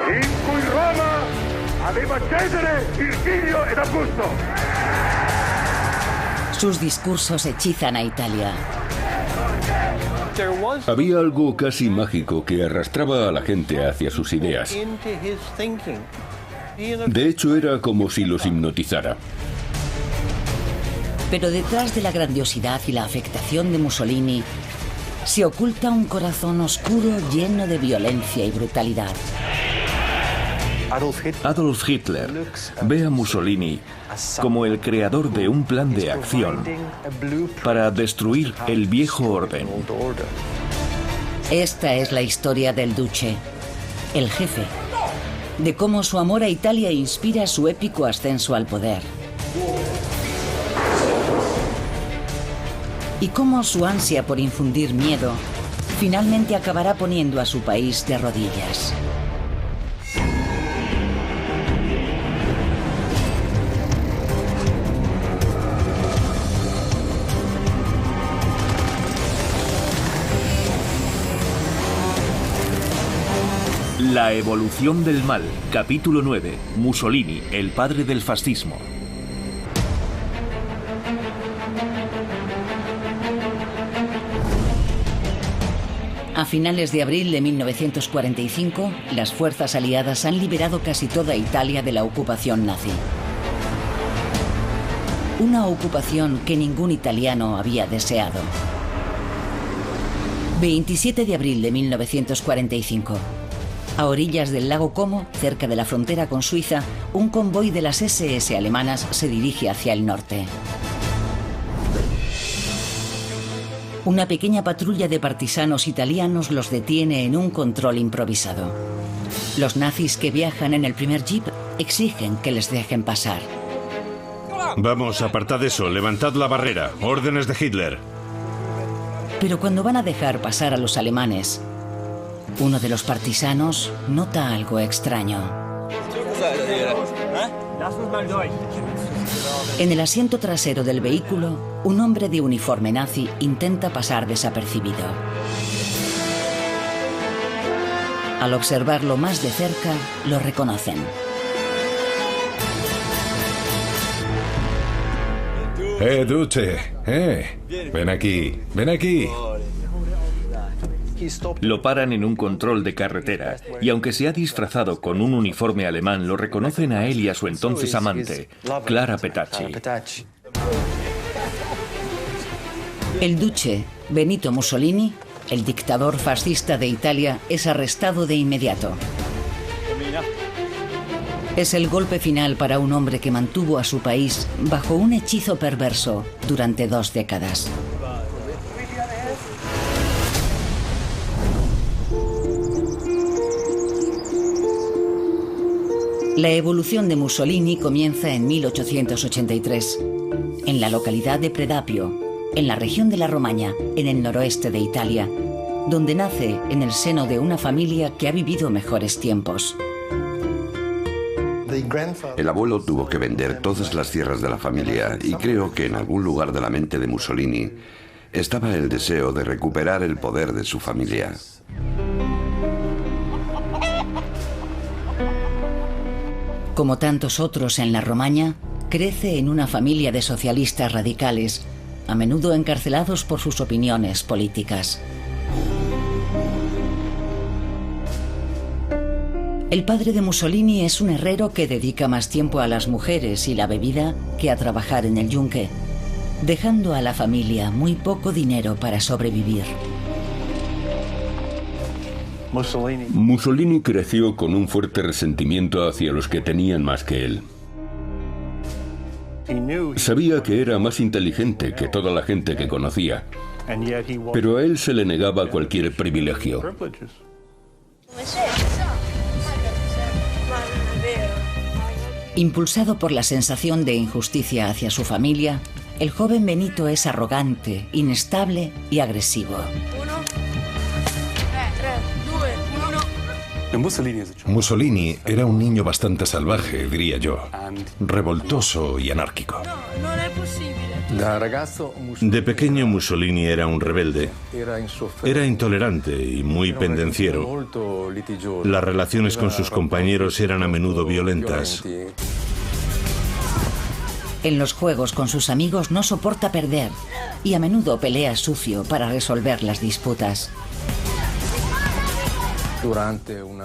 In cui Roma aveva Cesare, Virgilio ed Augusto. Sus discursos hechizan a Italia. Había algo casi mágico que arrastraba a la gente hacia sus ideas. De hecho, era como si los hipnotizara. Pero detrás de la grandiosidad y la afectación de Mussolini se oculta un corazón oscuro lleno de violencia y brutalidad. Adolf Hitler ve a Mussolini como el creador de un plan de acción para destruir el viejo orden. Esta es la historia del Duce, el jefe, de cómo su amor a Italia inspira su épico ascenso al poder. Y cómo su ansia por infundir miedo finalmente acabará poniendo a su país de rodillas. La evolución del mal, capítulo 9. Mussolini, el padre del fascismo. A finales de abril de 1945, las fuerzas aliadas han liberado casi toda Italia de la ocupación nazi. Una ocupación que ningún italiano había deseado. 27 de abril de 1945. A orillas del lago Como, cerca de la frontera con Suiza, un convoy de las SS alemanas se dirige hacia el norte. Una pequeña patrulla de partisanos italianos los detiene en un control improvisado. Los nazis que viajan en el primer jeep exigen que les dejen pasar. Vamos, apartad eso, levantad la barrera. Órdenes de Hitler. Pero cuando van a dejar pasar a los alemanes, uno de los partisanos nota algo extraño. En el asiento trasero del vehículo, un hombre de uniforme nazi intenta pasar desapercibido. Al observarlo más de cerca, lo reconocen. Duce, ven aquí, ven aquí. Lo paran en un control de carretera y aunque se ha disfrazado con un uniforme alemán, lo reconocen a él y a su entonces amante, Clara Petacci. El duce Benito Mussolini, el dictador fascista de Italia, es arrestado de inmediato. Es el golpe final para un hombre que mantuvo a su país bajo un hechizo perverso durante 2 décadas. La evolución de Mussolini comienza en 1883, en la localidad de Predapio, en la región de la Romaña, en el noroeste de Italia, donde nace en el seno de una familia que ha vivido mejores tiempos. El abuelo tuvo que vender todas las tierras de la familia y creo que en algún lugar de la mente de Mussolini estaba el deseo de recuperar el poder de su familia. Como tantos otros en la Romaña, crece en una familia de socialistas radicales, a menudo encarcelados por sus opiniones políticas. El padre de Mussolini es un herrero que dedica más tiempo a las mujeres y la bebida que a trabajar en el yunque, dejando a la familia muy poco dinero para sobrevivir. Mussolini creció con un fuerte resentimiento hacia los que tenían más que él. Sabía que era más inteligente que toda la gente que conocía, pero a él se le negaba cualquier privilegio. Impulsado por la sensación de injusticia hacia su familia, el joven Benito es arrogante, inestable y agresivo. Mussolini era un niño bastante salvaje, diría yo, revoltoso y anárquico. De pequeño Mussolini era un rebelde. Era intolerante y muy pendenciero. Las relaciones con sus compañeros eran a menudo violentas. En los juegos con sus amigos no soporta perder y a menudo pelea sucio para resolver las disputas.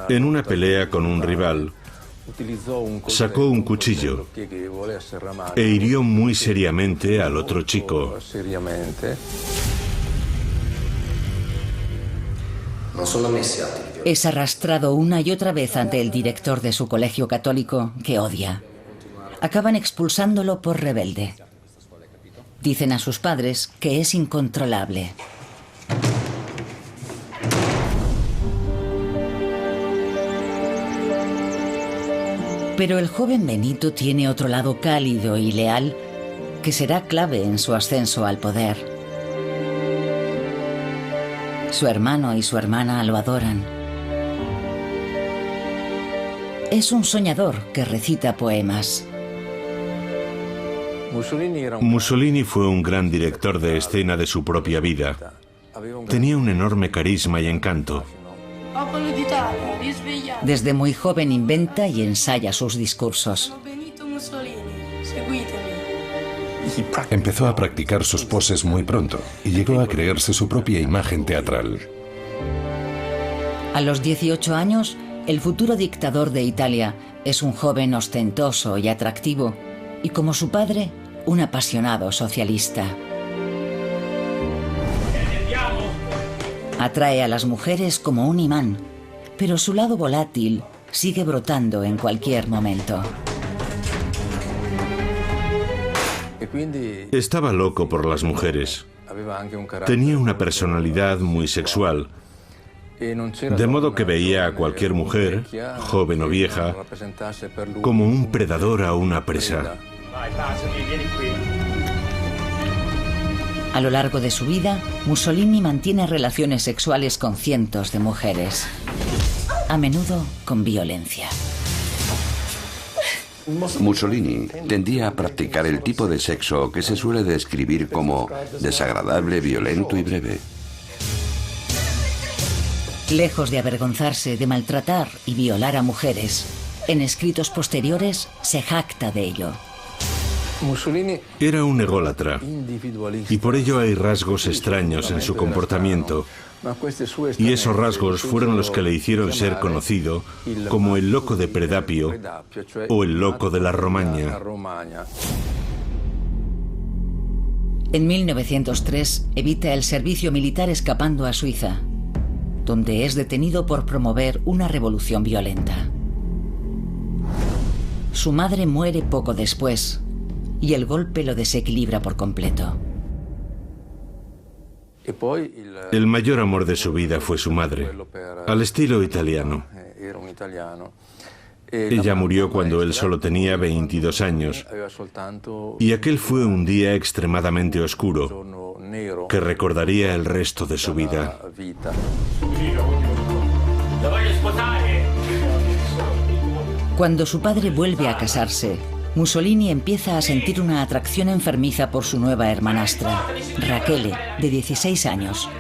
En una pelea con un rival, sacó un cuchillo e hirió muy seriamente al otro chico. Es arrastrado una y otra vez ante el director de su colegio católico, que odia. Acaban expulsándolo por rebelde. Dicen a sus padres que es incontrolable. Pero el joven Benito tiene otro lado cálido y leal que será clave en su ascenso al poder. Su hermano y su hermana lo adoran. Es un soñador que recita poemas. Mussolini fue un gran director de escena de su propia vida. Tenía un enorme carisma y encanto. Desde muy joven inventa y ensaya sus discursos. Empezó a practicar sus poses muy pronto y llegó a crearse su propia imagen teatral. A los 18 años, el futuro dictador de Italia es un joven ostentoso y atractivo, y como su padre, un apasionado socialista. Atrae a las mujeres como un imán, pero su lado volátil sigue brotando en cualquier momento. Estaba loco por las mujeres. Tenía una personalidad muy sexual, de modo que veía a cualquier mujer, joven o vieja, como un predador a una presa. A lo largo de su vida, Mussolini mantiene relaciones sexuales con cientos de mujeres, a menudo con violencia. Mussolini tendía a practicar el tipo de sexo que se suele describir como desagradable, violento y breve. Lejos de avergonzarse de maltratar y violar a mujeres, en escritos posteriores se jacta de ello. Era un ególatra, y por ello hay rasgos extraños en su comportamiento, y esos rasgos fueron los que le hicieron ser conocido como el loco de Predapio o el loco de la Romaña. En 1903 evita el servicio militar escapando a Suiza, donde es detenido por promover una revolución violenta. Su madre muere poco después, y el golpe lo desequilibra por completo. El mayor amor de su vida fue su madre, al estilo italiano. Ella murió cuando él solo tenía 22 años, y aquel fue un día extremadamente oscuro que recordaría el resto de su vida. Cuando su padre vuelve a casarse, Mussolini empieza a sentir una atracción enfermiza por su nueva hermanastra, Rachele, de 16 años.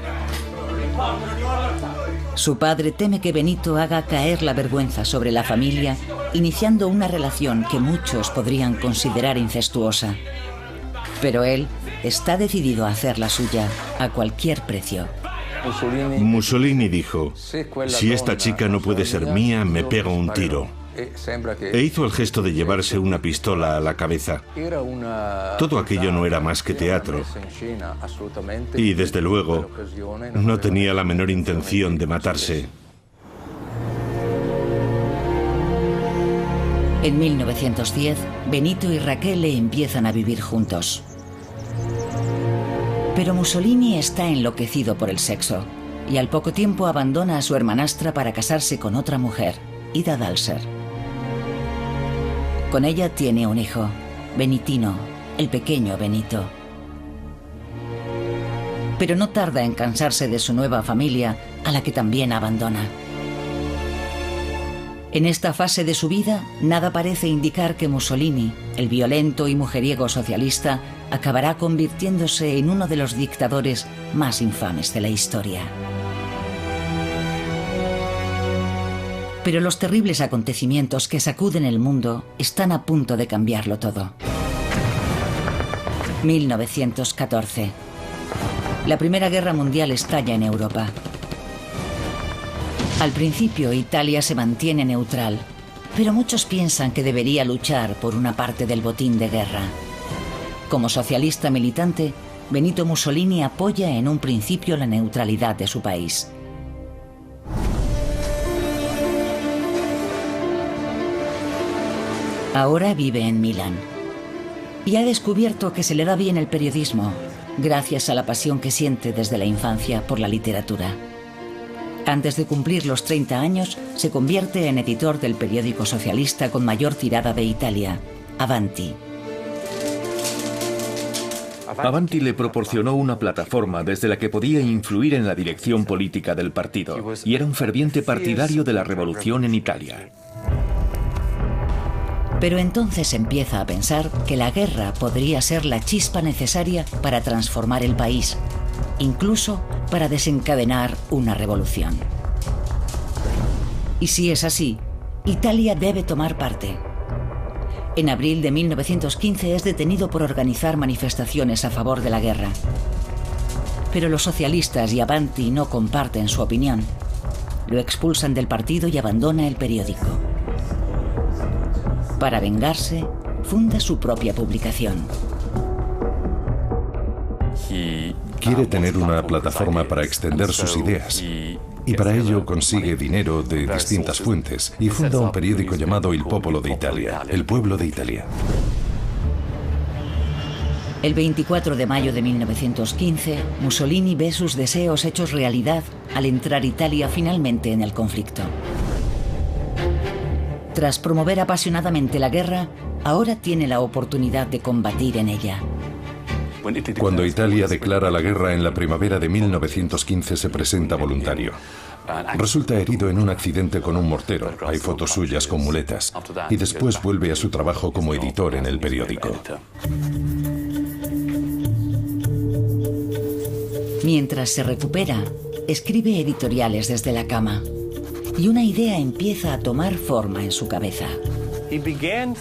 Su padre teme que Benito haga caer la vergüenza sobre la familia, iniciando una relación que muchos podrían considerar incestuosa. Pero él está decidido a hacer la suya a cualquier precio. Mussolini dijo: si esta chica no puede ser mía, me pego un tiro. E hizo el gesto de llevarse una pistola a la cabeza. Todo aquello no era más que teatro. Y desde luego, no tenía la menor intención de matarse. En 1910, Benito y Rachele empiezan a vivir juntos. Pero Mussolini está enloquecido por el sexo y al poco tiempo abandona a su hermanastra para casarse con otra mujer, Ida Dalser. Con ella tiene un hijo, Benitino, el pequeño Benito. Pero no tarda en cansarse de su nueva familia, a la que también abandona. En esta fase de su vida, nada parece indicar que Mussolini, el violento y mujeriego socialista, acabará convirtiéndose en uno de los dictadores más infames de la historia. Pero los terribles acontecimientos que sacuden el mundo están a punto de cambiarlo todo. 1914. La Primera Guerra Mundial estalla en Europa. Al principio, Italia se mantiene neutral, pero muchos piensan que debería luchar por una parte del botín de guerra. Como socialista militante, Benito Mussolini apoya en un principio la neutralidad de su país. Ahora vive en Milán y ha descubierto que se le da bien el periodismo, gracias a la pasión que siente desde la infancia por la literatura. Antes de cumplir los 30 años, se convierte en editor del periódico socialista con mayor tirada de Italia, Avanti. Avanti le proporcionó una plataforma desde la que podía influir en la dirección política del partido, y era un ferviente partidario de la revolución en Italia. Pero entonces empieza a pensar que la guerra podría ser la chispa necesaria para transformar el país, incluso para desencadenar una revolución. Y si es así, Italia debe tomar parte. En abril de 1915 es detenido por organizar manifestaciones a favor de la guerra. Pero los socialistas y Avanti no comparten su opinión. Lo expulsan del partido y abandona el periódico. Para vengarse, funda su propia publicación. Quiere tener una plataforma para extender sus ideas y para ello consigue dinero de distintas fuentes y funda un periódico llamado Il Popolo de Italia, El Pueblo de Italia. El 24 de mayo de 1915, Mussolini ve sus deseos hechos realidad al entrar Italia finalmente en el conflicto. Tras promover apasionadamente la guerra, ahora tiene la oportunidad de combatir en ella. Cuando Italia declara la guerra en la primavera de 1915 se presenta voluntario. Resulta herido en un accidente con un mortero, hay fotos suyas con muletas, y después vuelve a su trabajo como editor en el periódico. Mientras se recupera, escribe editoriales desde la cama. Y una idea empieza a tomar forma en su cabeza.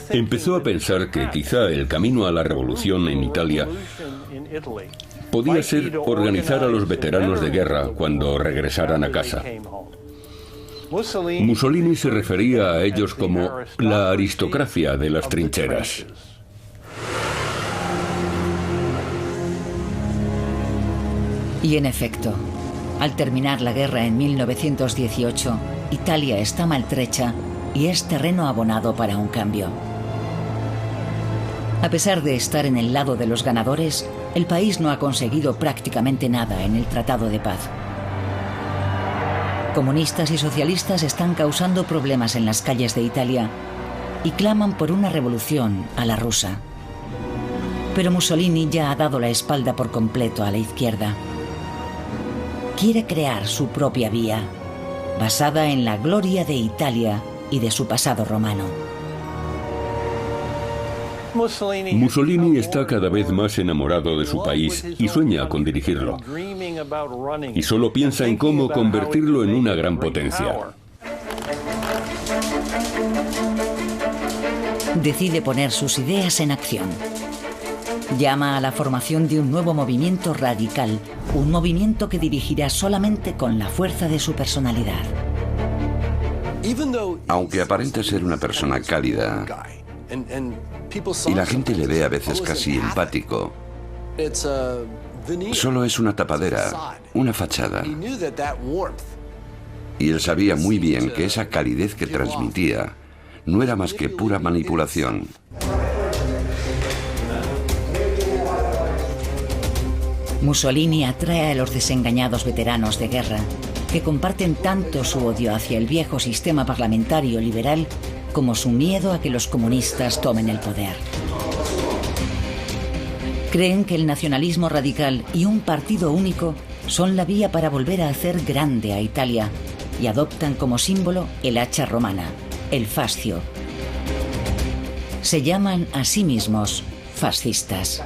Empezó a pensar que quizá el camino a la revolución en Italia podía ser organizar a los veteranos de guerra cuando regresaran a casa. Mussolini se refería a ellos como la aristocracia de las trincheras. Y en efecto, al terminar la guerra en 1918, Italia está maltrecha y es terreno abonado para un cambio. A pesar de estar en el lado de los ganadores, el país no ha conseguido prácticamente nada en el Tratado de Paz. Comunistas y socialistas están causando problemas en las calles de Italia y claman por una revolución a la rusa. Pero Mussolini ya ha dado la espalda por completo a la izquierda. Quiere crear su propia vía, basada en la gloria de Italia y de su pasado romano. Mussolini está cada vez más enamorado de su país y sueña con dirigirlo. Y solo piensa en cómo convertirlo en una gran potencia. Decide poner sus ideas en acción. Llama a la formación de un nuevo movimiento radical, un movimiento que dirigirá solamente con la fuerza de su personalidad. Aunque aparenta ser una persona cálida y la gente le ve a veces casi empático, solo es una tapadera, una fachada. Y él sabía muy bien que esa calidez que transmitía no era más que pura manipulación. Mussolini atrae a los desengañados veteranos de guerra, que comparten tanto su odio hacia el viejo sistema parlamentario liberal como su miedo a que los comunistas tomen el poder. Creen que el nacionalismo radical y un partido único son la vía para volver a hacer grande a Italia y adoptan como símbolo el hacha romana, el fascio. Se llaman a sí mismos fascistas.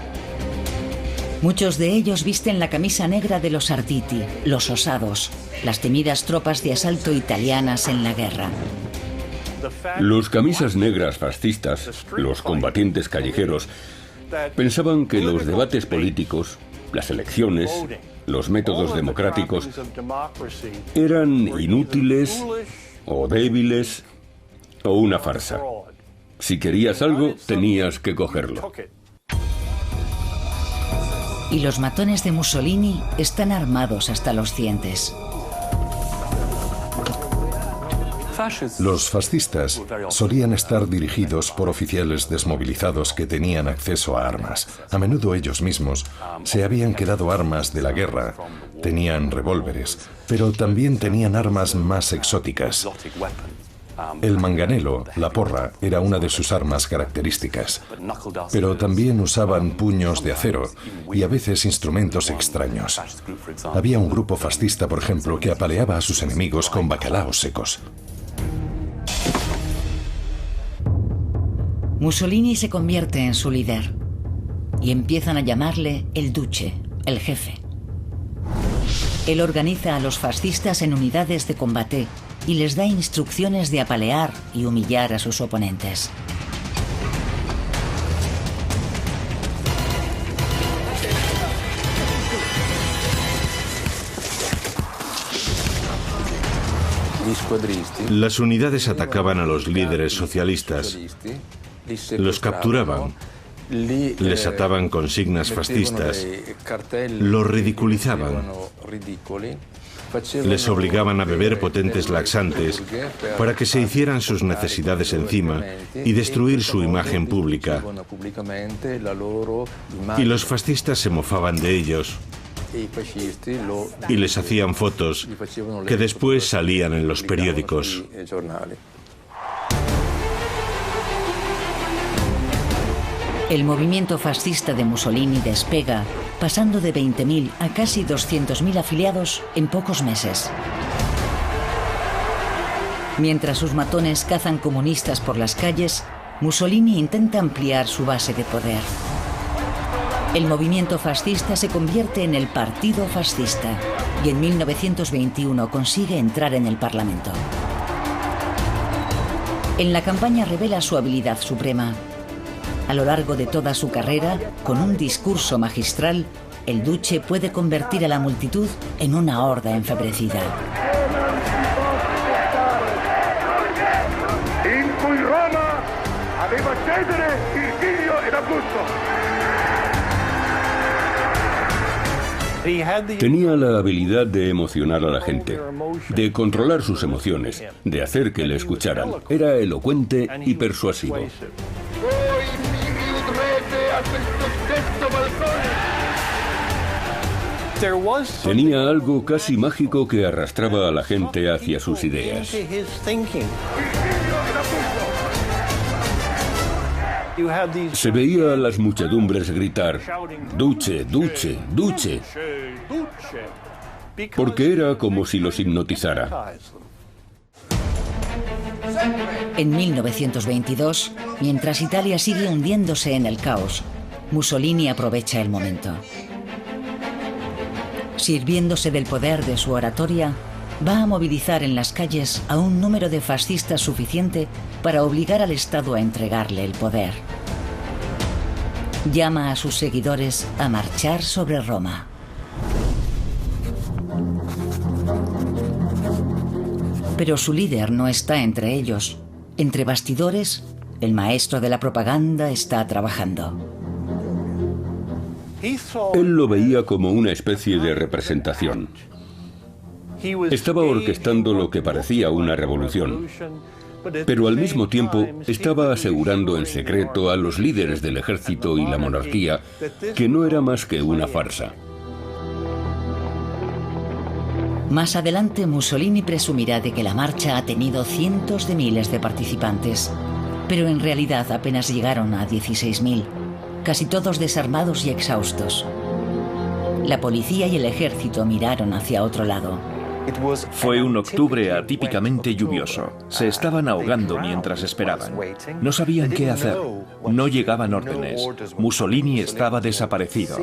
Muchos de ellos visten la camisa negra de los Arditi, los osados, las temidas tropas de asalto italianas en la guerra. Los camisas negras fascistas, los combatientes callejeros, pensaban que los debates políticos, las elecciones, los métodos democráticos eran inútiles o débiles o una farsa. Si querías algo, tenías que cogerlo. Y los matones de Mussolini están armados hasta los dientes. Los fascistas solían estar dirigidos por oficiales desmovilizados que tenían acceso a armas. A menudo ellos mismos se habían quedado armas de la guerra, tenían revólveres, pero también tenían armas más exóticas. El manganelo, la porra, era una de sus armas características, pero también usaban puños de acero y a veces instrumentos extraños. Había un grupo fascista, por ejemplo, que apaleaba a sus enemigos con bacalaos secos. Mussolini se convierte en su líder y empiezan a llamarle el Duce, el jefe. Él organiza a los fascistas en unidades de combate y les da instrucciones de apalear y humillar a sus oponentes. Las unidades atacaban a los líderes socialistas, los capturaban, les ataban consignas fascistas, los ridiculizaban, les obligaban a beber potentes laxantes para que se hicieran sus necesidades encima y destruir su imagen pública. Y los fascistas se mofaban de ellos y les hacían fotos que después salían en los periódicos. El movimiento fascista de Mussolini despega, pasando de 20.000 a casi 200.000 afiliados en pocos meses. Mientras sus matones cazan comunistas por las calles, Mussolini intenta ampliar su base de poder. El movimiento fascista se convierte en el Partido Fascista y en 1921 consigue entrar en el Parlamento. En la campaña revela su habilidad suprema. A lo largo de toda su carrera, con un discurso magistral, el Duce puede convertir a la multitud en una horda enfebrecida. In cui Roma aveva Cesare, Virgilio ed Augusto. Tenía la habilidad de emocionar a la gente, de controlar sus emociones, de hacer que le escucharan. Era elocuente y persuasivo. Tenía algo casi mágico que arrastraba a la gente hacia sus ideas. Se veía a las muchedumbres gritar, "Duce, Duce, Duce", porque era como si los hipnotizara. En 1922, mientras Italia sigue hundiéndose en el caos, Mussolini aprovecha el momento. Sirviéndose del poder de su oratoria, va a movilizar en las calles a un número de fascistas suficiente para obligar al Estado a entregarle el poder. Llama a sus seguidores a marchar sobre Roma. Pero su líder no está entre ellos. Entre bastidores, el maestro de la propaganda está trabajando. Él lo veía como una especie de representación. Estaba orquestando lo que parecía una revolución, pero al mismo tiempo estaba asegurando en secreto a los líderes del ejército y la monarquía que no era más que una farsa. Más adelante, Mussolini presumirá de que la marcha ha tenido cientos de miles de participantes, pero en realidad apenas llegaron a 16.000, casi todos desarmados y exhaustos. La policía y el ejército miraron hacia otro lado. Fue un octubre atípicamente lluvioso. Se estaban ahogando mientras esperaban. No sabían qué hacer. No llegaban órdenes. Mussolini estaba desaparecido.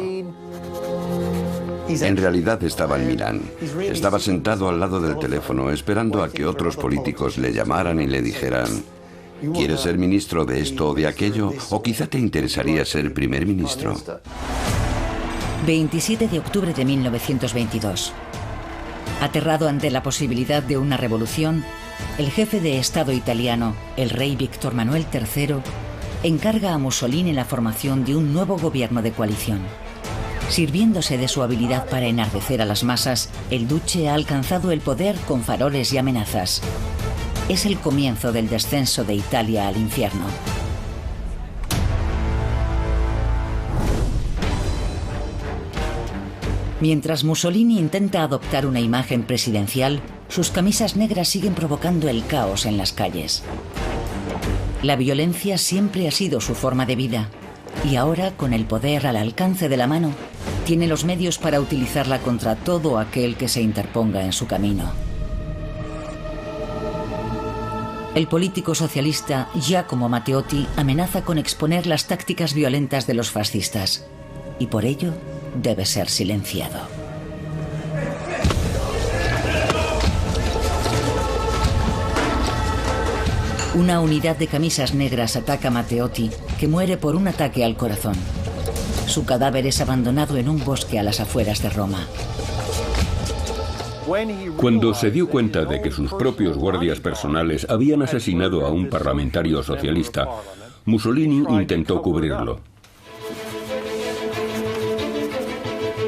En realidad estaba en Milán. Estaba sentado al lado del teléfono esperando a que otros políticos le llamaran y le dijeran: ¿quieres ser ministro de esto o de aquello? ¿O quizá te interesaría ser primer ministro? 27 de octubre de 1922. Aterrado ante la posibilidad de una revolución, el jefe de Estado italiano, el rey Víctor Manuel III, encarga a Mussolini la formación de un nuevo gobierno de coalición. Sirviéndose de su habilidad para enardecer a las masas, el duce ha alcanzado el poder con faroles y amenazas. Es el comienzo del descenso de Italia al infierno. Mientras Mussolini intenta adoptar una imagen presidencial, sus camisas negras siguen provocando el caos en las calles. La violencia siempre ha sido su forma de vida, y ahora, con el poder al alcance de la mano, tiene los medios para utilizarla contra todo aquel que se interponga en su camino. El político socialista Giacomo Matteotti amenaza con exponer las tácticas violentas de los fascistas, y por ello debe ser silenciado. Una unidad de camisas negras ataca a Matteotti, que muere por un ataque al corazón. Su cadáver es abandonado en un bosque a las afueras de Roma. Cuando se dio cuenta de que sus propios guardias personales habían asesinado a un parlamentario socialista, Mussolini intentó cubrirlo.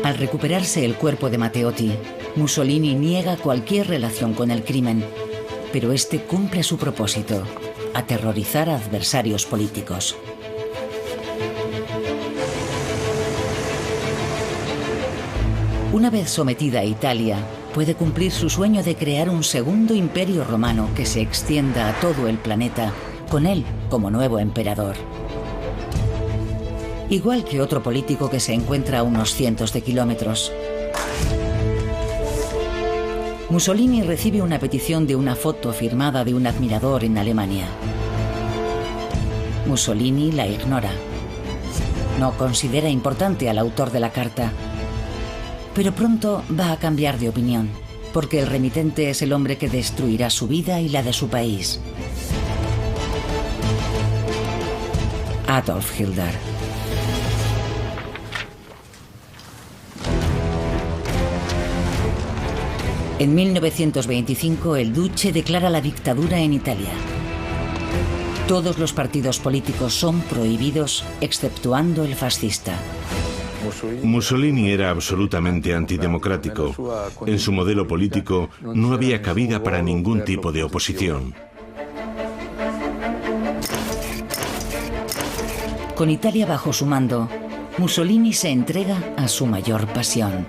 Al recuperarse el cuerpo de Matteotti, Mussolini niega cualquier relación con el crimen, pero este cumple su propósito: aterrorizar a adversarios políticos. Una vez sometida a Italia, puede cumplir su sueño de crear un segundo imperio romano que se extienda a todo el planeta, con él como nuevo emperador. Igual que otro político que se encuentra a unos cientos de kilómetros. Mussolini recibe una petición de una foto firmada de un admirador en Alemania. Mussolini la ignora. No considera importante al autor de la carta. Pero pronto va a cambiar de opinión, porque el remitente es el hombre que destruirá su vida y la de su país. Adolf Hitler. En 1925, el duce declara la dictadura en Italia. Todos los partidos políticos son prohibidos, exceptuando el fascista. Mussolini era absolutamente antidemocrático. En su modelo político no había cabida para ningún tipo de oposición. Con Italia bajo su mando, Mussolini se entrega a su mayor pasión: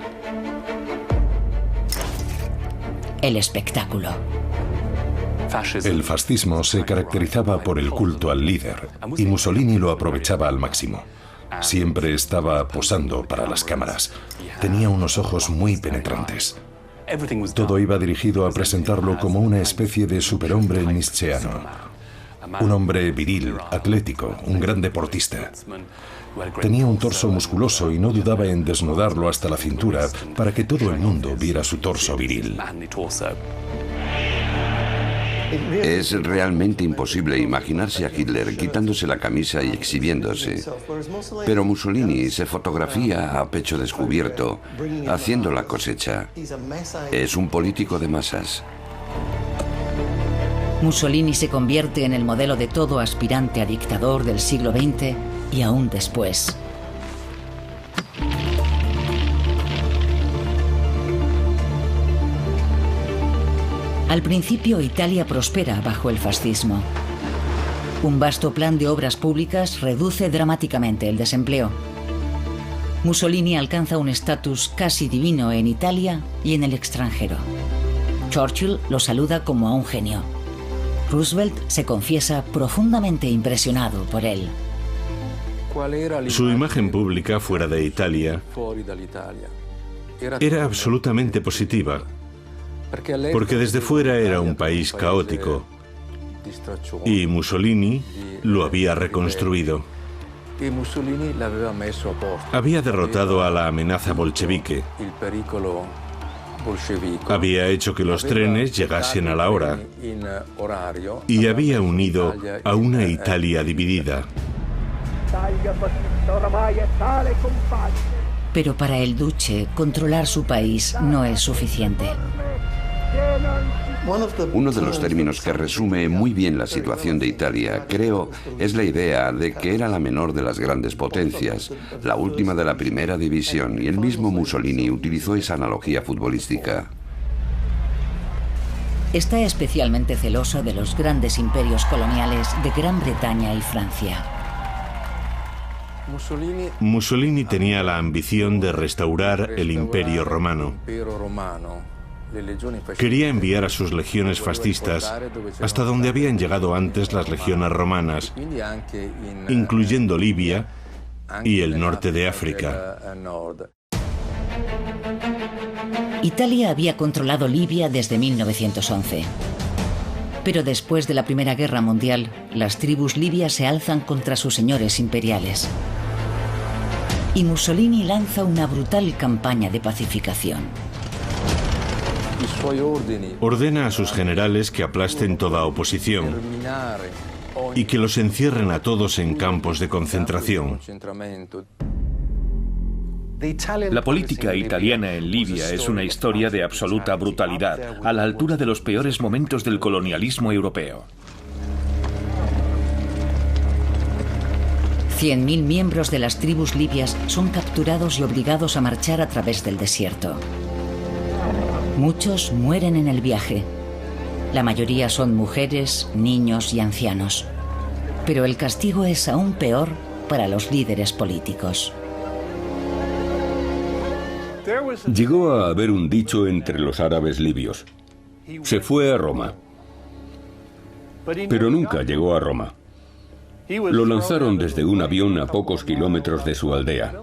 el espectáculo. El fascismo se caracterizaba por el culto al líder, y Mussolini lo aprovechaba al máximo. Siempre estaba posando para las cámaras. Tenía unos ojos muy penetrantes. Todo iba dirigido a presentarlo como una especie de superhombre nietzscheano. Un hombre viril, atlético, un gran deportista. Tenía un torso musculoso y no dudaba en desnudarlo hasta la cintura para que todo el mundo viera su torso viril. Es realmente imposible imaginarse a Hitler quitándose la camisa y exhibiéndose. Pero Mussolini se fotografía a pecho descubierto, haciendo la cosecha. Es un político de masas. Mussolini se convierte en el modelo de todo aspirante a dictador del siglo XX y aún después. Al principio, Italia prospera bajo el fascismo. Un vasto plan de obras públicas reduce dramáticamente el desempleo. Mussolini alcanza un estatus casi divino en Italia y en el extranjero. Churchill lo saluda como a un genio. Roosevelt se confiesa profundamente impresionado por él. Su imagen pública fuera de Italia era absolutamente positiva, porque desde fuera era un país caótico y Mussolini lo había reconstruido. Había derrotado a la amenaza bolchevique. Había hecho que los trenes llegasen a la hora y había unido a una Italia dividida. Pero para el duce, controlar su país no es suficiente. Uno de los términos que resume muy bien la situación de Italia, creo, es la idea de que era la menor de las grandes potencias, la última de la primera división, y el mismo Mussolini utilizó esa analogía futbolística. Está especialmente celoso de los grandes imperios coloniales de Gran Bretaña y Francia. Mussolini tenía la ambición de restaurar el Imperio Romano. Quería enviar a sus legiones fascistas hasta donde habían llegado antes las legiones romanas, incluyendo Libia y el norte de África. Italia había controlado Libia desde 1911. Pero después de la Primera Guerra Mundial, las tribus libias se alzan contra sus señores imperiales. Y Mussolini lanza una brutal campaña de pacificación. Ordena a sus generales que aplasten toda oposición y que los encierren a todos en campos de concentración. La política italiana en Libia es una historia de absoluta brutalidad, a la altura de los peores momentos del colonialismo europeo. 100.000 miembros de las tribus libias son capturados y obligados a marchar a través del desierto. Muchos mueren en el viaje. La mayoría son mujeres, niños y ancianos. Pero el castigo es aún peor para los líderes políticos. Llegó a haber un dicho entre los árabes libios. Se fue a Roma. Pero nunca llegó a Roma. Lo lanzaron desde un avión a pocos kilómetros de su aldea.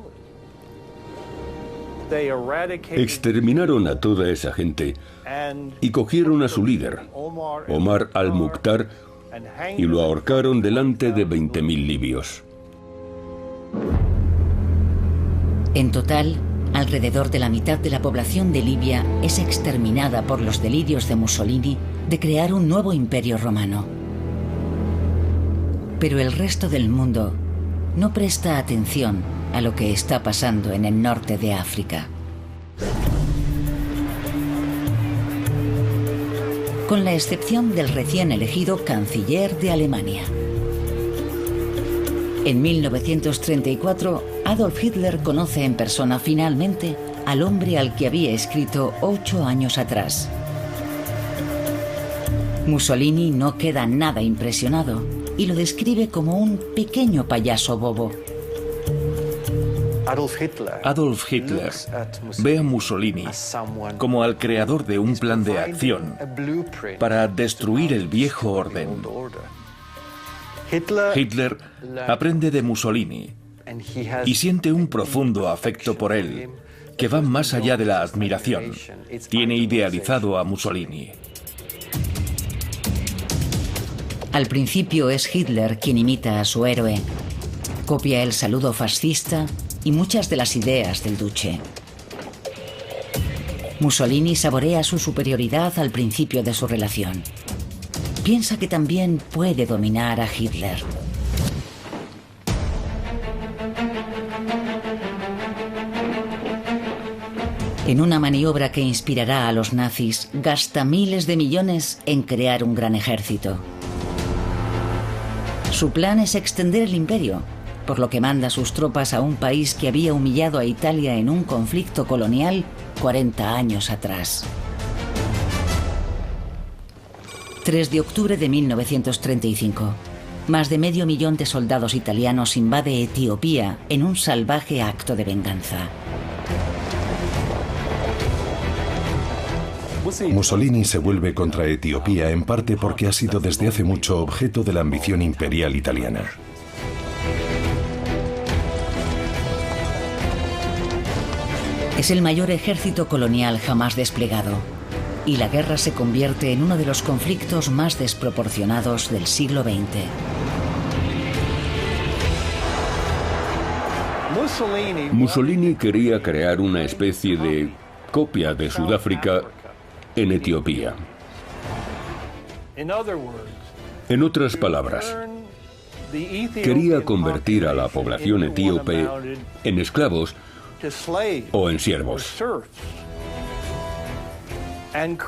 Exterminaron a toda esa gente y cogieron a su líder, Omar al-Mukhtar, y lo ahorcaron delante de 20.000 libios. En total, alrededor de la mitad de la población de Libia es exterminada por los delirios de Mussolini de crear un nuevo imperio romano. Pero el resto del mundo no presta atención a lo que está pasando en el norte de África. Con la excepción del recién elegido canciller de Alemania. En 1934, Adolf Hitler conoce en persona finalmente al hombre al que había escrito 8 años atrás. Mussolini no queda nada impresionado y lo describe como un pequeño payaso bobo. Adolf Hitler ve a Mussolini como al creador de un plan de acción para destruir el viejo orden. Hitler aprende de Mussolini y siente un profundo afecto por él, que va más allá de la admiración. Tiene idealizado a Mussolini. Al principio es Hitler quien imita a su héroe. Copia el saludo fascista y muchas de las ideas del duce. Mussolini saborea su superioridad al principio de su relación. Piensa que también puede dominar a Hitler. En una maniobra que inspirará a los nazis, gasta miles de millones en crear un gran ejército. Su plan es extender el imperio, por lo que manda sus tropas a un país que había humillado a Italia en un conflicto colonial 40 años atrás. 3 de octubre de 1935. Más de 500.000 de soldados italianos invade Etiopía en un salvaje acto de venganza. Mussolini se vuelve contra Etiopía en parte porque ha sido desde hace mucho objeto de la ambición imperial italiana. Es el mayor ejército colonial jamás desplegado, y la guerra se convierte en uno de los conflictos más desproporcionados del siglo XX. Mussolini quería crear una especie de copia de Sudáfrica en Etiopía. En otras palabras, quería convertir a la población etíope en esclavos o en siervos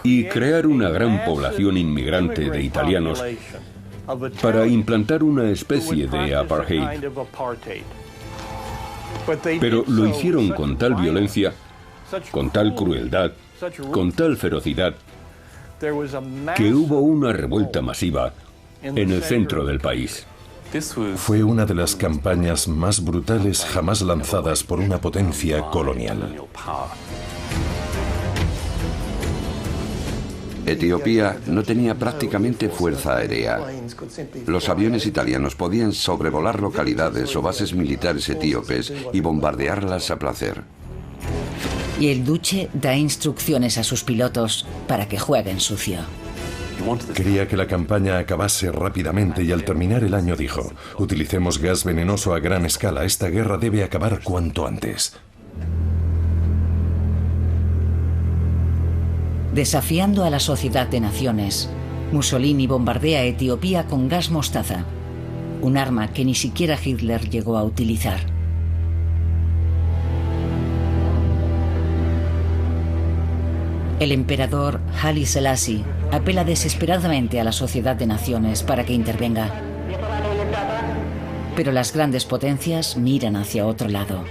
y crear una gran población inmigrante de italianos para implantar una especie de apartheid. Pero lo hicieron con tal violencia, con tal crueldad, con tal ferocidad, que hubo una revuelta masiva en el centro del país. Fue una de las campañas más brutales jamás lanzadas por una potencia colonial. Etiopía no tenía prácticamente fuerza aérea. Los aviones italianos podían sobrevolar localidades o bases militares etíopes y bombardearlas a placer. Y el duce da instrucciones a sus pilotos para que jueguen sucio. Quería que la campaña acabase rápidamente y al terminar el año dijo: utilicemos gas venenoso a gran escala, esta guerra debe acabar cuanto antes. Desafiando a la Sociedad de Naciones, Mussolini bombardea a Etiopía con gas mostaza, un arma que ni siquiera Hitler llegó a utilizar. El emperador Haile Selassie apela desesperadamente a la Sociedad de Naciones para que intervenga. Pero las grandes potencias miran hacia otro lado.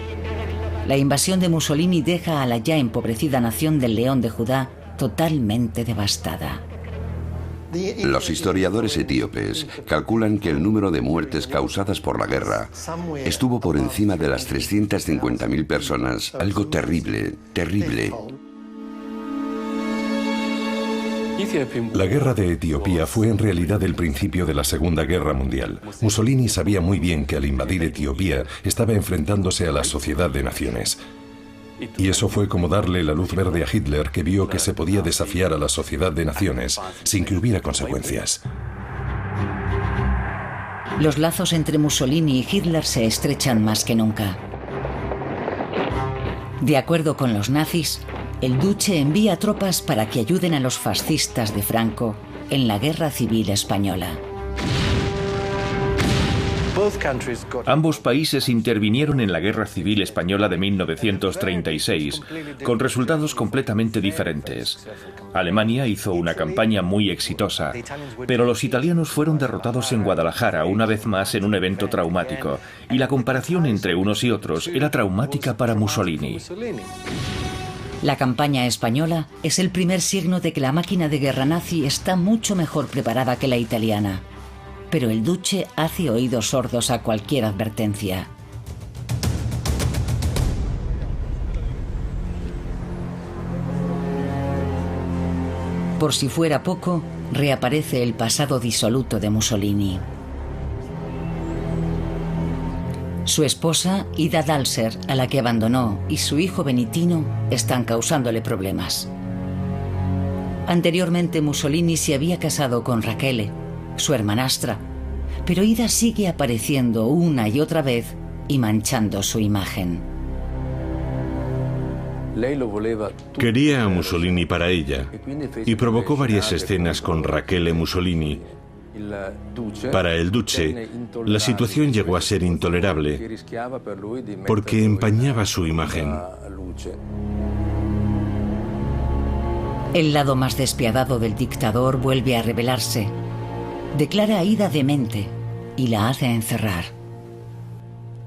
La invasión de Mussolini deja a la ya empobrecida nación del León de Judá totalmente devastada. Los historiadores etíopes calculan que el número de muertes causadas por la guerra estuvo por encima de las 350.000 personas, algo terrible, terrible. La guerra de Etiopía fue en realidad el principio de la Segunda Guerra Mundial. Mussolini sabía muy bien que al invadir Etiopía estaba enfrentándose a la Sociedad de Naciones. Y eso fue como darle la luz verde a Hitler, que vio que se podía desafiar a la Sociedad de Naciones sin que hubiera consecuencias. Los lazos entre Mussolini y Hitler se estrechan más que nunca. De acuerdo con los nazis, el duce envía tropas para que ayuden a los fascistas de Franco en la Guerra Civil Española. Ambos países intervinieron en la Guerra Civil Española de 1936, con resultados completamente diferentes. Alemania hizo una campaña muy exitosa, pero los italianos fueron derrotados en Guadalajara una vez más en un evento traumático, y la comparación entre unos y otros era traumática para Mussolini. La campaña española es el primer signo de que la máquina de guerra nazi está mucho mejor preparada que la italiana. Pero el duce hace oídos sordos a cualquier advertencia. Por si fuera poco, reaparece el pasado disoluto de Mussolini. Su esposa, Ida Dalser, a la que abandonó, y su hijo Benitino están causándole problemas. Anteriormente Mussolini se había casado con Rachele, su hermanastra, pero Ida sigue apareciendo una y otra vez y manchando su imagen. Quería a Mussolini para ella y provocó varias escenas con Rachele Mussolini. Para el duce, la situación llegó a ser intolerable porque empañaba su imagen. El lado más despiadado del dictador vuelve a rebelarse. Declara a Ida demente y la hace encerrar.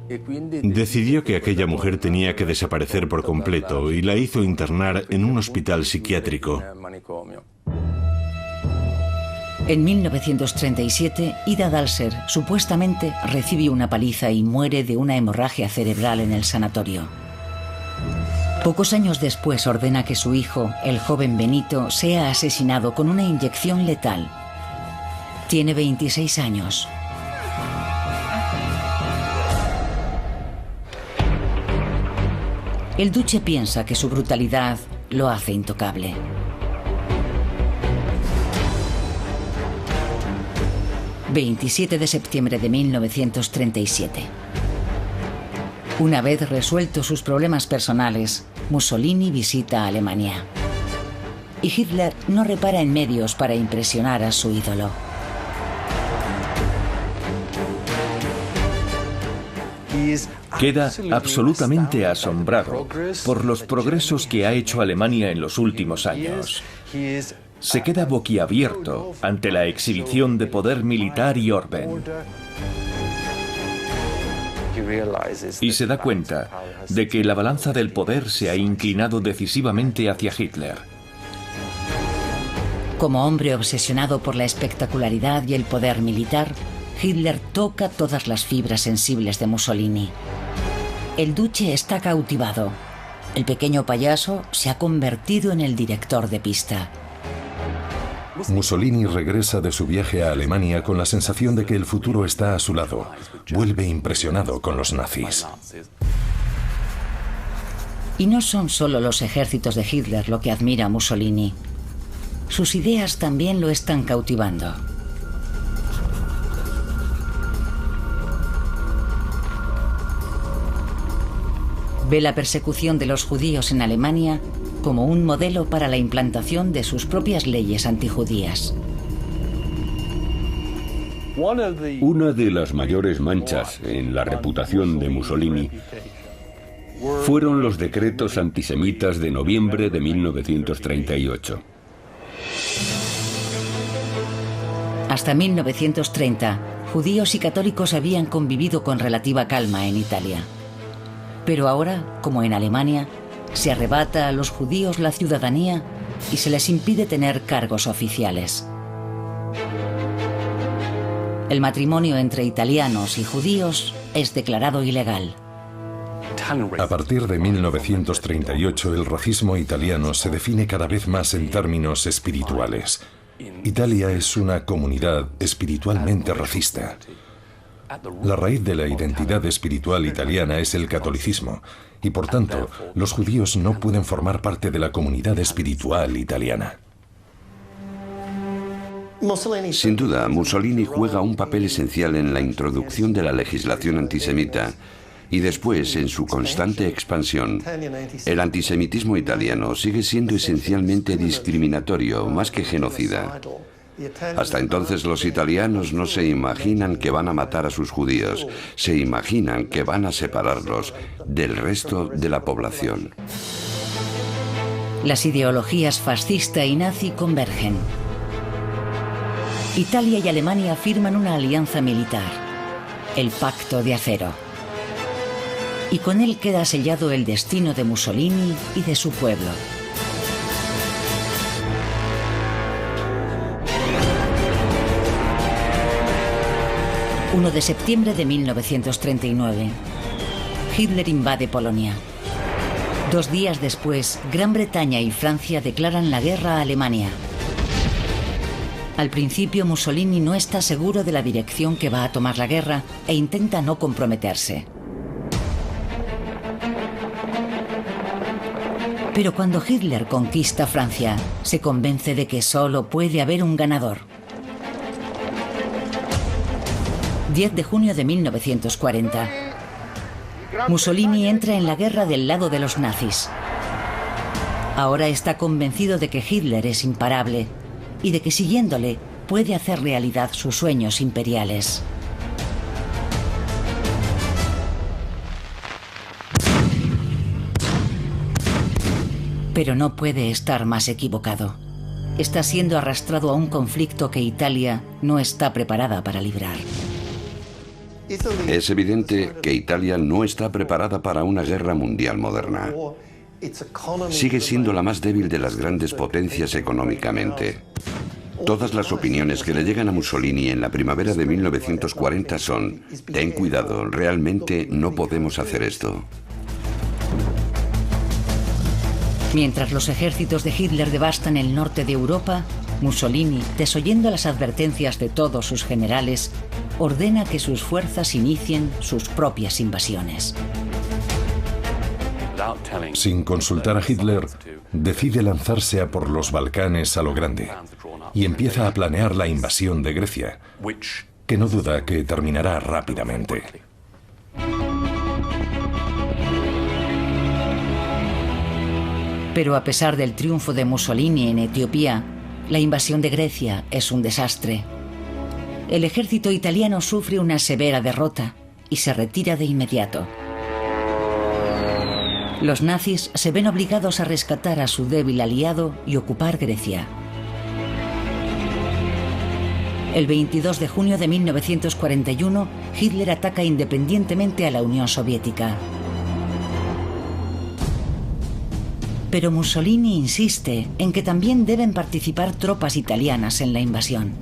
Decidió que aquella mujer tenía que desaparecer por completo y la hizo internar en un hospital psiquiátrico. En 1937, Ida Dalser supuestamente recibe una paliza y muere de una hemorragia cerebral en el sanatorio. Pocos años después ordena que su hijo, el joven Benito, sea asesinado con una inyección letal. Tiene 26 años. El duce piensa que su brutalidad lo hace intocable. ...27 de septiembre de 1937. Una vez resueltos sus problemas personales, Mussolini visita Alemania. Y Hitler no repara en medios para impresionar a su ídolo. Queda absolutamente asombrado por los progresos que ha hecho Alemania en los últimos años. Se queda boquiabierto ante la exhibición de poder militar y orden. Y se da cuenta de que la balanza del poder se ha inclinado decisivamente hacia Hitler. Como hombre obsesionado por la espectacularidad y el poder militar, Hitler toca todas las fibras sensibles de Mussolini. El duce está cautivado. El pequeño payaso se ha convertido en el director de pista. Mussolini regresa de su viaje a Alemania con la sensación de que el futuro está a su lado. Vuelve impresionado con los nazis. Y no son solo los ejércitos de Hitler lo que admira a Mussolini. Sus ideas también lo están cautivando. Ve la persecución de los judíos en Alemania como un modelo para la implantación de sus propias leyes antijudías. Una de las mayores manchas en la reputación de Mussolini fueron los decretos antisemitas de noviembre de 1938. Hasta 1930, judíos y católicos habían convivido con relativa calma en Italia. Pero ahora, como en Alemania, se arrebata a los judíos la ciudadanía y se les impide tener cargos oficiales. El matrimonio entre italianos y judíos es declarado ilegal. A partir de 1938, el racismo italiano se define cada vez más en términos espirituales. Italia es una comunidad espiritualmente racista. La raíz de la identidad espiritual italiana es el catolicismo, y por tanto, los judíos no pueden formar parte de la comunidad espiritual italiana. Sin duda, Mussolini juega un papel esencial en la introducción de la legislación antisemita y después en su constante expansión. El antisemitismo italiano sigue siendo esencialmente discriminatorio, más que genocida. Hasta entonces los italianos no se imaginan que van a matar a sus judíos, se imaginan que van a separarlos del resto de la población. Las ideologías fascista y nazi convergen. Italia y Alemania firman una alianza militar, el Pacto de Acero. Y con él queda sellado el destino de Mussolini y de su pueblo. 1 de septiembre de 1939. Hitler invade Polonia. 2 días después, Gran Bretaña y Francia declaran la guerra a Alemania. Al principio, Mussolini no está seguro de la dirección que va a tomar la guerra e intenta no comprometerse. Pero cuando Hitler conquista Francia, se convence de que solo puede haber un ganador. 10 de junio de 1940. Mussolini entra en la guerra del lado de los nazis. Ahora está convencido de que Hitler es imparable y de que siguiéndole puede hacer realidad sus sueños imperiales. Pero no puede estar más equivocado. Está siendo arrastrado a un conflicto que Italia no está preparada para librar. Es evidente que Italia no está preparada para una guerra mundial moderna. Sigue siendo la más débil de las grandes potencias económicamente. Todas las opiniones que le llegan a Mussolini en la primavera de 1940 son: ten cuidado, realmente no podemos hacer esto. Mientras los ejércitos de Hitler devastan el norte de Europa, Mussolini, desoyendo las advertencias de todos sus generales, ordena que sus fuerzas inicien sus propias invasiones. Sin consultar a Hitler, decide lanzarse a por los Balcanes a lo grande y empieza a planear la invasión de Grecia, que no duda que terminará rápidamente. Pero a pesar del triunfo de Mussolini en Etiopía, la invasión de Grecia es un desastre. El ejército italiano sufre una severa derrota y se retira de inmediato. Los nazis se ven obligados a rescatar a su débil aliado y ocupar Grecia. El 22 de junio de 1941, Hitler ataca independientemente a la Unión Soviética. Pero Mussolini insiste en que también deben participar tropas italianas en la invasión.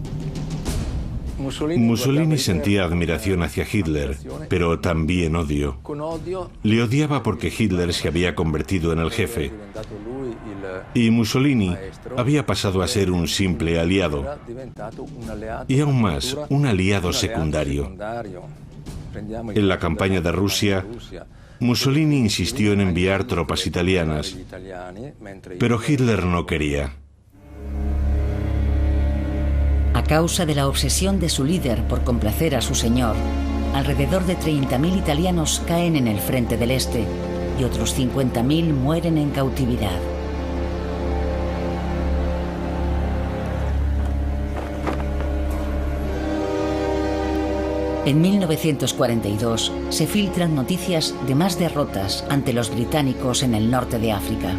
Mussolini sentía admiración hacia Hitler, pero también odio. Le odiaba porque Hitler se había convertido en el jefe y Mussolini había pasado a ser un simple aliado y aún más, un aliado secundario. En la campaña de Rusia, Mussolini insistió en enviar tropas italianas, pero Hitler no quería. A causa de la obsesión de su líder por complacer a su señor, alrededor de 30.000 italianos caen en el frente del Este y otros 50.000 mueren en cautividad. En 1942 se filtran noticias de más derrotas ante los británicos en el norte de África.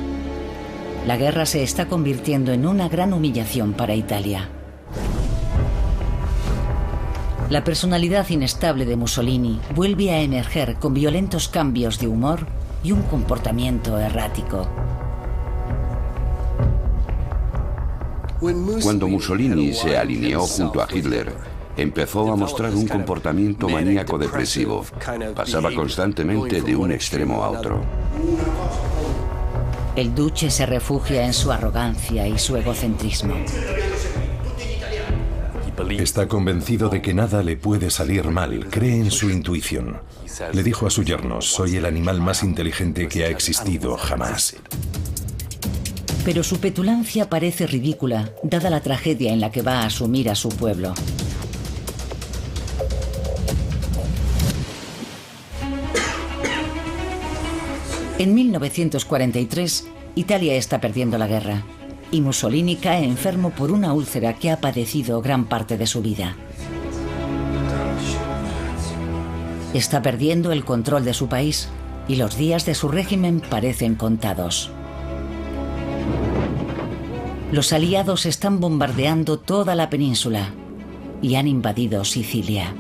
La guerra se está convirtiendo en una gran humillación para Italia. La personalidad inestable de Mussolini vuelve a emerger con violentos cambios de humor y un comportamiento errático. Cuando Mussolini se alineó junto a Hitler, empezó a mostrar un comportamiento maníaco depresivo. Pasaba constantemente de un extremo a otro. El duce se refugia en su arrogancia y su egocentrismo. Está convencido de que nada le puede salir mal, cree en su intuición. Le dijo a su yerno: soy el animal más inteligente que ha existido jamás. Pero su petulancia parece ridícula, dada la tragedia en la que va a sumir a su pueblo. En 1943, Italia está perdiendo la guerra y Mussolini cae enfermo por una úlcera que ha padecido gran parte de su vida. Está perdiendo el control de su país y los días de su régimen parecen contados. Los aliados están bombardeando toda la península y han invadido Sicilia.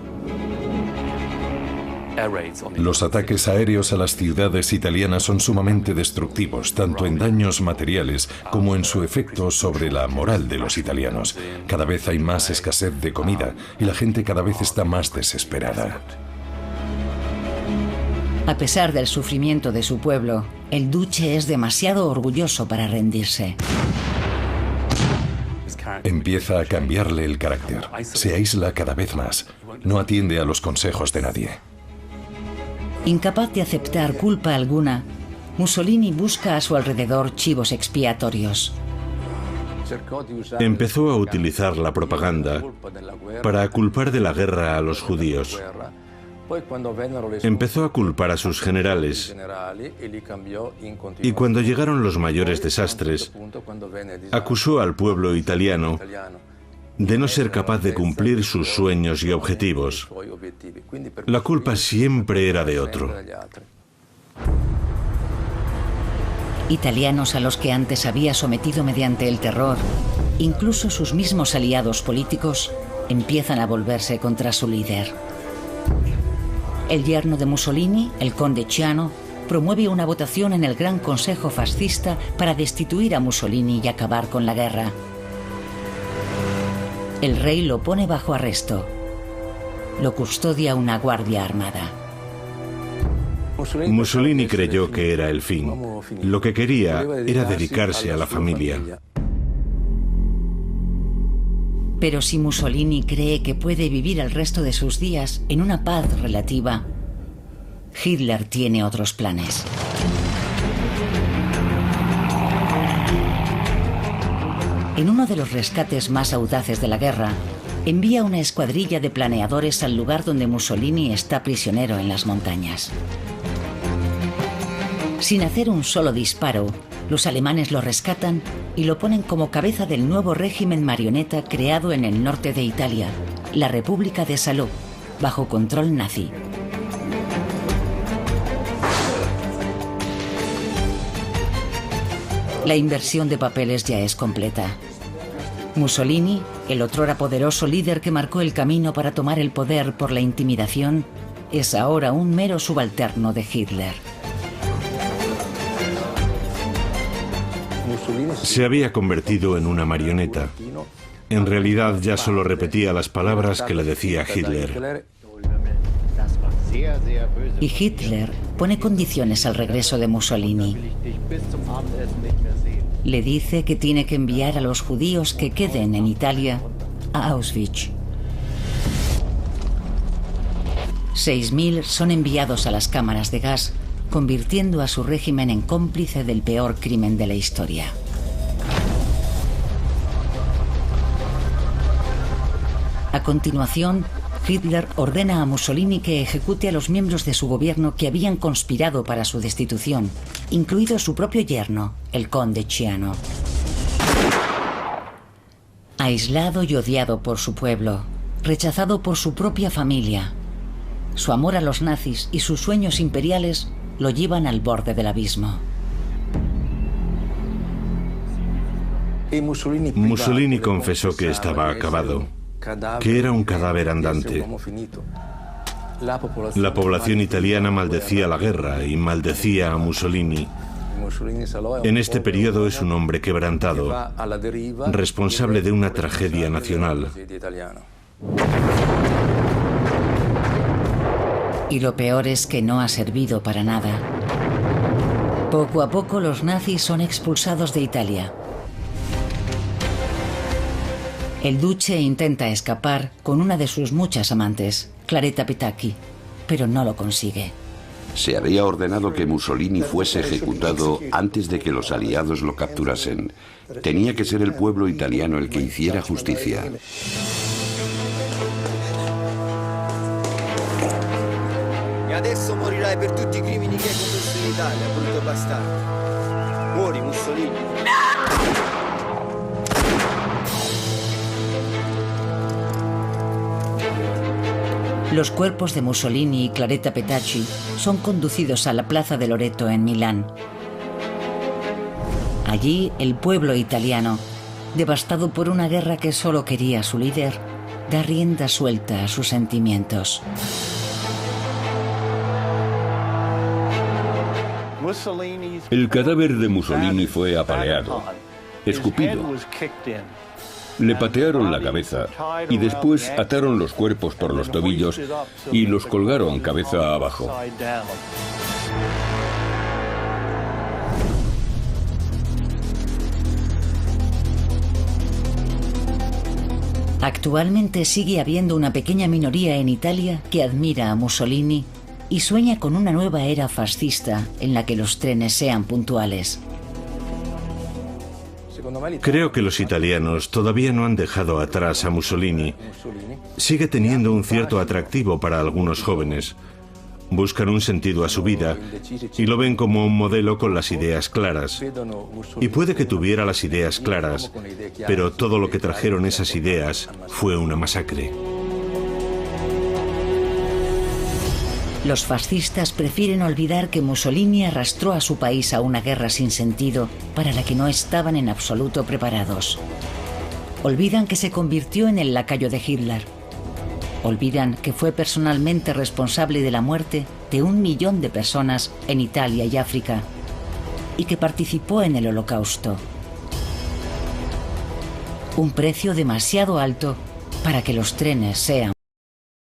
Los ataques aéreos a las ciudades italianas son sumamente destructivos, tanto en daños materiales como en su efecto sobre la moral de los italianos. Cada vez hay más escasez de comida y la gente cada vez está más desesperada. A pesar del sufrimiento de su pueblo, el duce es demasiado orgulloso para rendirse. Empieza a cambiarle el carácter. Se aísla cada vez más. No atiende a los consejos de nadie. Incapaz de aceptar culpa alguna, Mussolini busca a su alrededor chivos expiatorios. Empezó a utilizar la propaganda para culpar de la guerra a los judíos. Empezó a culpar a sus generales y cuando llegaron los mayores desastres, acusó al pueblo italiano de no ser capaz de cumplir sus sueños y objetivos. La culpa siempre era de otro. Italianos a los que antes había sometido mediante el terror, incluso sus mismos aliados políticos, empiezan a volverse contra su líder. El yerno de Mussolini, el conde Ciano, promueve una votación en el Gran Consejo Fascista para destituir a Mussolini y acabar con la guerra. El rey lo pone bajo arresto. Lo custodia una guardia armada. Mussolini creyó que era el fin. Lo que quería era dedicarse a la familia. Pero si Mussolini cree que puede vivir el resto de sus días en una paz relativa, Hitler tiene otros planes. En uno de los rescates más audaces de la guerra, envía una escuadrilla de planeadores al lugar donde Mussolini está prisionero en las montañas. Sin hacer un solo disparo, los alemanes lo rescatan y lo ponen como cabeza del nuevo régimen marioneta creado en el norte de Italia, la República de Salò, bajo control nazi. La inversión de papeles ya es completa. Mussolini, el otrora poderoso líder que marcó el camino para tomar el poder por la intimidación, es ahora un mero subalterno de Hitler. Se había convertido en una marioneta. En realidad ya solo repetía las palabras que le decía Hitler. Y Hitler pone condiciones al regreso de Mussolini. Le dice que tiene que enviar a los judíos que queden en Italia a Auschwitz. 6.000 son enviados a las cámaras de gas, convirtiendo a su régimen en cómplice del peor crimen de la historia. A continuación, Hitler ordena a Mussolini que ejecute a los miembros de su gobierno que habían conspirado para su destitución, incluido su propio yerno, el conde Ciano. Aislado y odiado por su pueblo, rechazado por su propia familia, su amor a los nazis y sus sueños imperiales lo llevan al borde del abismo. Mussolini confesó que estaba acabado, que era un cadáver andante. La población italiana maldecía la guerra y maldecía a Mussolini. En este periodo es un hombre quebrantado, responsable de una tragedia nacional. Y lo peor es que no ha servido para nada. Poco a poco los nazis son expulsados de Italia. El duce intenta escapar con una de sus muchas amantes, Claretta Petacchi, pero no lo consigue. Se había ordenado que Mussolini fuese ejecutado antes de que los aliados lo capturasen. Tenía que ser el pueblo italiano el que hiciera justicia. E adesso morirai per tutti I crimini che hai commesso in Italia, brutto bastardo. Muori, Mussolini. Los cuerpos de Mussolini y Claretta Petacchi son conducidos a la Plaza de Loreto en Milán. Allí, el pueblo italiano, devastado por una guerra que solo quería a su líder, da rienda suelta a sus sentimientos. El cadáver de Mussolini fue apaleado, escupido. Le patearon la cabeza y después ataron los cuerpos por los tobillos y los colgaron cabeza abajo. Actualmente sigue habiendo una pequeña minoría en Italia que admira a Mussolini y sueña con una nueva era fascista en la que los trenes sean puntuales. Creo que los italianos todavía no han dejado atrás a Mussolini. Sigue teniendo un cierto atractivo para algunos jóvenes. Buscan un sentido a su vida y lo ven como un modelo con las ideas claras. Y puede que tuviera las ideas claras, pero todo lo que trajeron esas ideas fue una masacre. Los fascistas prefieren olvidar que Mussolini arrastró a su país a una guerra sin sentido para la que no estaban en absoluto preparados. Olvidan que se convirtió en el lacayo de Hitler. Olvidan que fue personalmente responsable de la muerte de 1 millón de personas en Italia y África y que participó en el Holocausto. Un precio demasiado alto para que los trenes sean